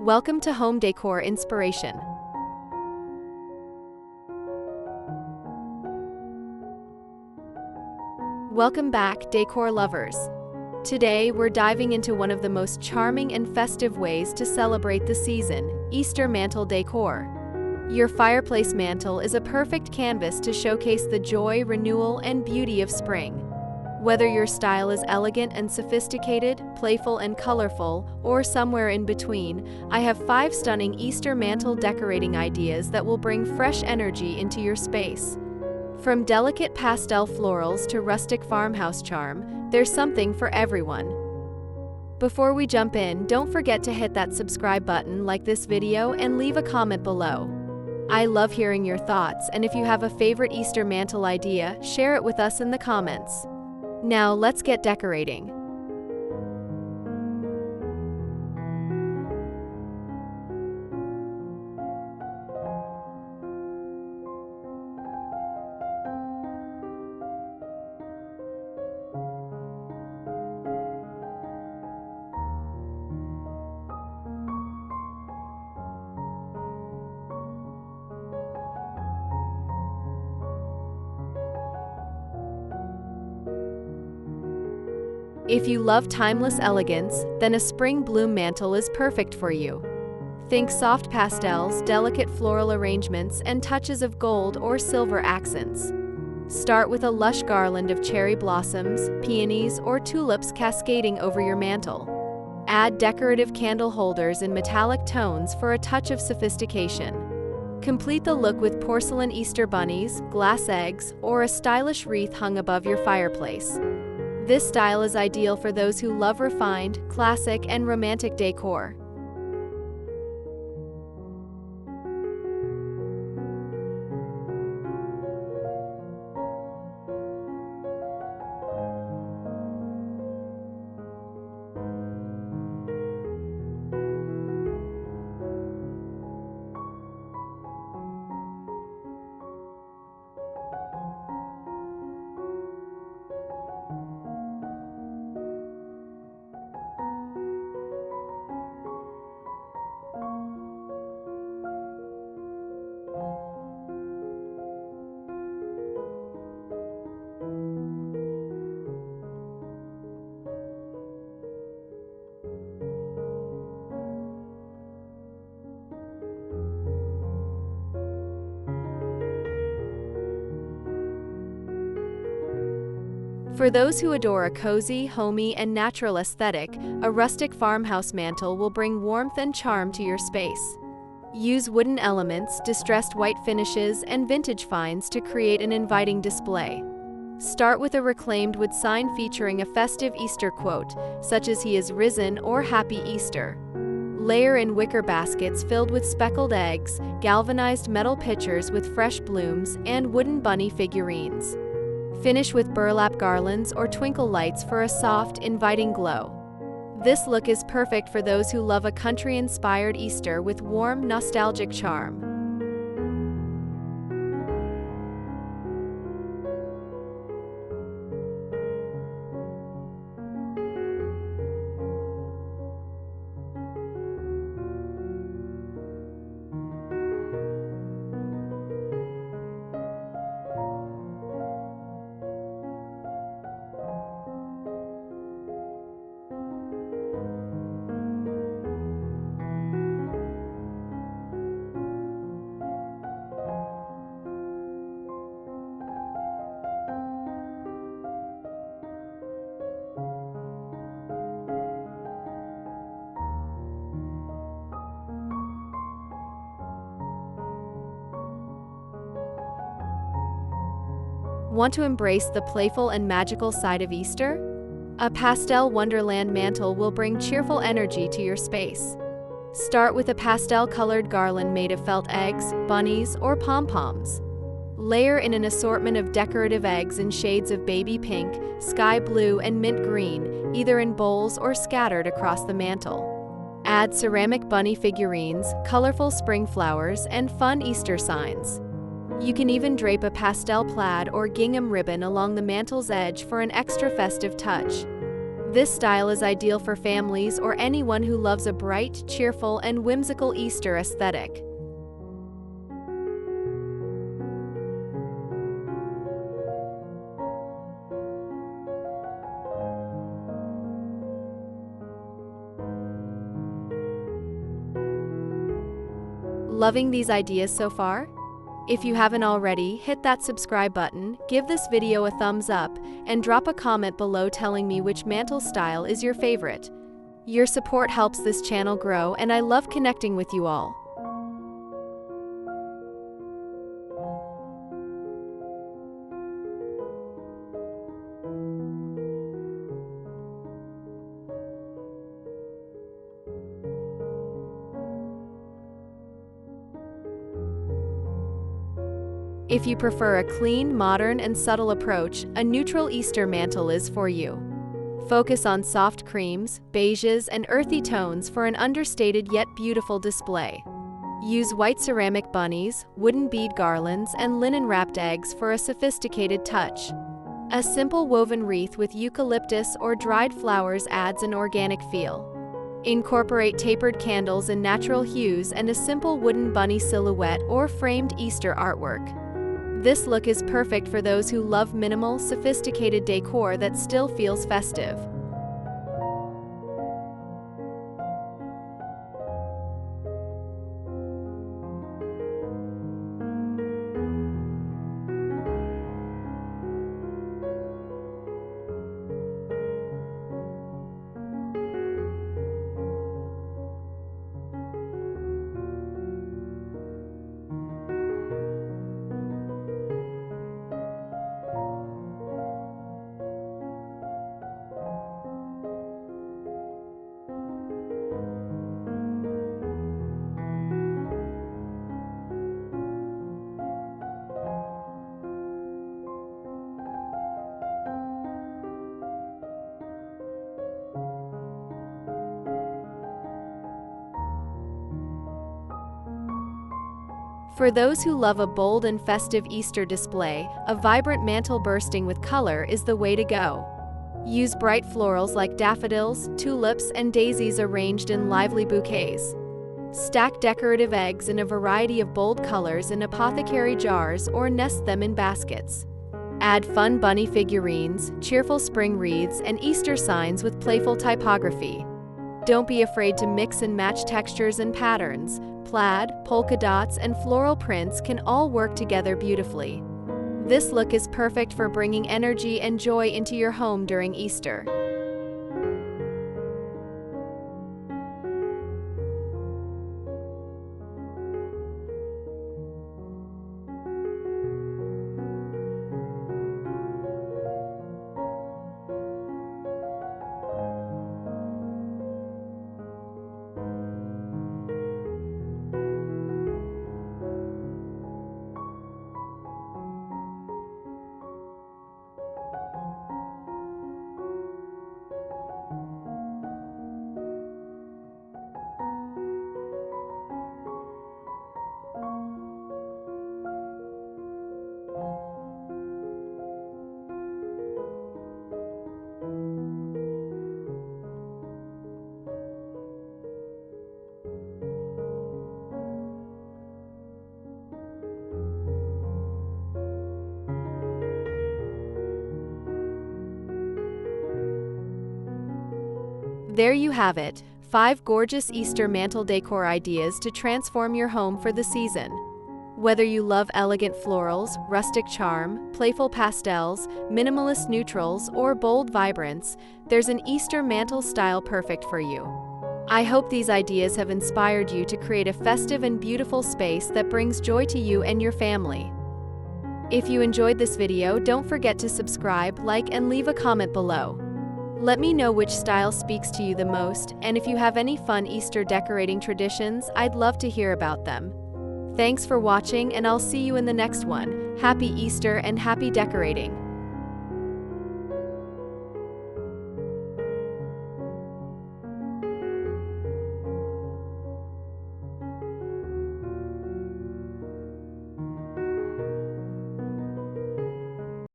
Welcome to Home Decor Inspiration. Welcome back, decor lovers. Today, we're diving into one of the most charming and festive ways to celebrate the season, Easter mantel decor. Your fireplace mantel is a perfect canvas to showcase the joy, renewal, and beauty of spring. Whether your style is elegant and sophisticated, playful and colorful, or somewhere in between, I have 5 stunning Easter mantel decorating ideas that will bring fresh energy into your space. From delicate pastel florals to rustic farmhouse charm, there's something for everyone. Before we jump in, don't forget to hit that subscribe button, like this video, and leave a comment below. I love hearing your thoughts, and if you have a favorite Easter mantel idea, share it with us in the comments. Now let's get decorating. If you love timeless elegance, then a spring bloom mantel is perfect for you. Think soft pastels, delicate floral arrangements, and touches of gold or silver accents. Start with a lush garland of cherry blossoms, peonies, or tulips cascading over your mantel. Add decorative candle holders in metallic tones for a touch of sophistication. Complete the look with porcelain Easter bunnies, glass eggs, or a stylish wreath hung above your fireplace. This style is ideal for those who love refined, classic, and romantic decor. For those who adore a cozy, homey, and natural aesthetic, a rustic farmhouse mantel will bring warmth and charm to your space. Use wooden elements, distressed white finishes, and vintage finds to create an inviting display. Start with a reclaimed wood sign featuring a festive Easter quote, such as "He is risen" or "Happy Easter." Layer in wicker baskets filled with speckled eggs, galvanized metal pitchers with fresh blooms, and wooden bunny figurines. Finish with burlap garlands or twinkle lights for a soft, inviting glow. This look is perfect for those who love a country-inspired Easter with warm, nostalgic charm. Want to embrace the playful and magical side of Easter? A pastel wonderland mantel will bring cheerful energy to your space. Start with a pastel-colored garland made of felt eggs, bunnies, or pom-poms. Layer in an assortment of decorative eggs in shades of baby pink, sky blue, and mint green, either in bowls or scattered across the mantel. Add ceramic bunny figurines, colorful spring flowers, and fun Easter signs. You can even drape a pastel plaid or gingham ribbon along the mantel's edge for an extra festive touch. This style is ideal for families or anyone who loves a bright, cheerful, and whimsical Easter aesthetic. Loving these ideas so far? If you haven't already, hit that subscribe button, give this video a thumbs up, and drop a comment below telling me which mantle style is your favorite. Your support helps this channel grow, and I love connecting with you all. If you prefer a clean, modern, and subtle approach, a neutral Easter mantle is for you. Focus on soft creams, beiges, and earthy tones for an understated yet beautiful display. Use white ceramic bunnies, wooden bead garlands, and linen-wrapped eggs for a sophisticated touch. A simple woven wreath with eucalyptus or dried flowers adds an organic feel. Incorporate tapered candles in natural hues and a simple wooden bunny silhouette or framed Easter artwork. This look is perfect for those who love minimal, sophisticated decor that still feels festive. For those who love a bold and festive Easter display, a vibrant mantle bursting with color is the way to go. Use bright florals like daffodils, tulips, and daisies arranged in lively bouquets. Stack decorative eggs in a variety of bold colors in apothecary jars or nest them in baskets. Add fun bunny figurines, cheerful spring wreaths, and Easter signs with playful typography. Don't be afraid to mix and match textures and patterns. Plaid, polka dots, and floral prints can all work together beautifully. This look is perfect for bringing energy and joy into your home during Easter. There you have it, 5 gorgeous Easter mantle decor ideas to transform your home for the season. Whether you love elegant florals, rustic charm, playful pastels, minimalist neutrals, or bold vibrance, there's an Easter mantle style perfect for you. I hope these ideas have inspired you to create a festive and beautiful space that brings joy to you and your family. If you enjoyed this video, don't forget to subscribe, like, and leave a comment below. Let me know which style speaks to you the most, and if you have any fun Easter decorating traditions, I'd love to hear about them. Thanks for watching, and I'll see you in the next one. Happy Easter and happy decorating!